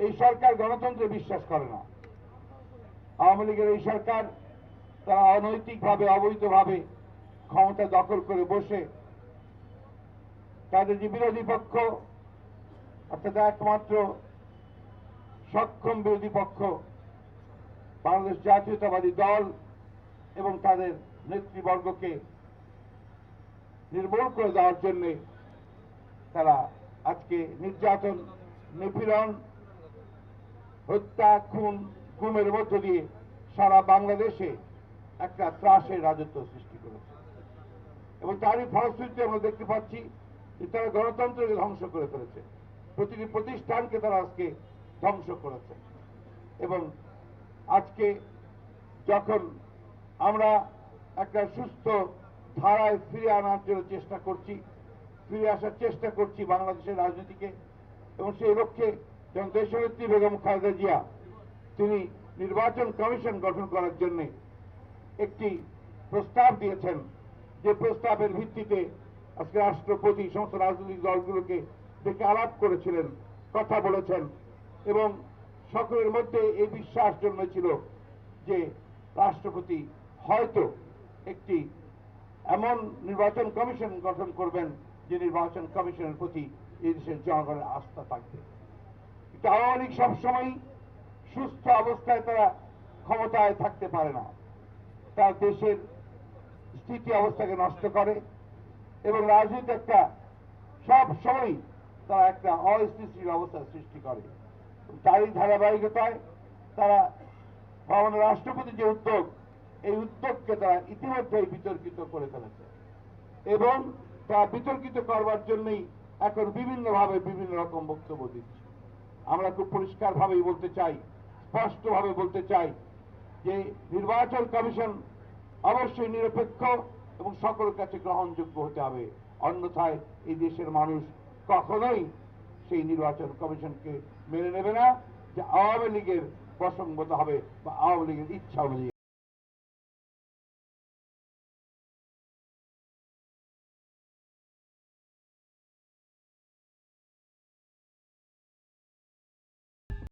এই সরকার গণতন্ত্রে বিশ্বাস করে না। আওয়ামী লীগের এই সরকার তারা অনৈতিকভাবে অবৈধভাবে ক্ষমতা দখল করে বসে তাদের যে বিরোধী পক্ষ অর্থাৎ একমাত্র সক্ষম বিরোধী পক্ষ বাংলাদেশ জাতীয়তাবাদী দল এবং তাদের নেতৃবর্গকে নির্মূল করে দেওয়ার জন্য তারা আজকে নির্যাতন, নিপীড়ন, হত্যা, খুন, গুমের মধ্য দিয়ে সারা বাংলাদেশে একটা ত্রাসের রাজত্ব সৃষ্টি করেছে। এবং তারই ফলশ্রুতিতে আমরা দেখতে পাচ্ছি যে তারা গণতন্ত্রকে ধ্বংস করে ফেলেছে, প্রতিটি প্রতিষ্ঠানকে তারা আজকে ধ্বংস করেছে। এবং আজকে যখন আমরা একটা সুস্থ ধারায় ফিরে আনার জন্য চেষ্টা করছি, ফিরে আসার চেষ্টা করছি বাংলাদেশের রাজনীতিকে, এবং সেই লক্ষ্যে যেমন দেশনেত্রী বেগম খালেদা জিয়া তিনি নির্বাচন কমিশন গঠন করার জন্য একটি প্রস্তাব দিয়েছেন, যে প্রস্তাবের ভিত্তিতে আজকে রাষ্ট্রপতি সমস্ত রাজনৈতিক দলগুলোকে ডেকে আলাপ করেছিলেন, কথা বলেছেন, এবং সকলের মধ্যে এই বিশ্বাস জন্মেছিল যে রাষ্ট্রপতি হয়তো একটি এমন নির্বাচন কমিশন গঠন করবেন যে নির্বাচন কমিশনের প্রতি এই দেশের জনগণের আস্থা থাকবে। কিন্তু আওয়ামী লীগ সবসময় সুস্থ অবস্থায় তারা ক্ষমতায় থাকতে পারে না, তার দেশের স্থিতি অবস্থাকে নষ্ট করে এবং রাজনীতি একটা সব সময় তারা একটা অস্থিতিশীল অবস্থা সৃষ্টি করে। তারই ধারাবাহিকতায় তারা আমাদের রাষ্ট্রপতি যে উদ্যোগ, এই উদ্যোগকে তারা ইতিমধ্যেই বিতর্কিত করে ফেলেছে এবং তা বিতর্কিত করবার জন্যই এখন বিভিন্নভাবে বিভিন্ন রকম বক্তব্য দিচ্ছে। আমরা খুব পরিষ্কারভাবেই বলতে চাই, স্পষ্টভাবে বলতে চাই যে নির্বাচন কমিশন অবশ্যই নিরপেক্ষ এবং সকলের কাছে গ্রহণযোগ্য হতে হবে, অন্যথায় এই দেশের মানুষ কখনোই সেই নির্বাচন কমিশনকে মেনে নেবে না যে আওয়ামী লীগের প্রসঙ্গত হবে বা আওয়ামী লীগের ইচ্ছা অনুযায়ী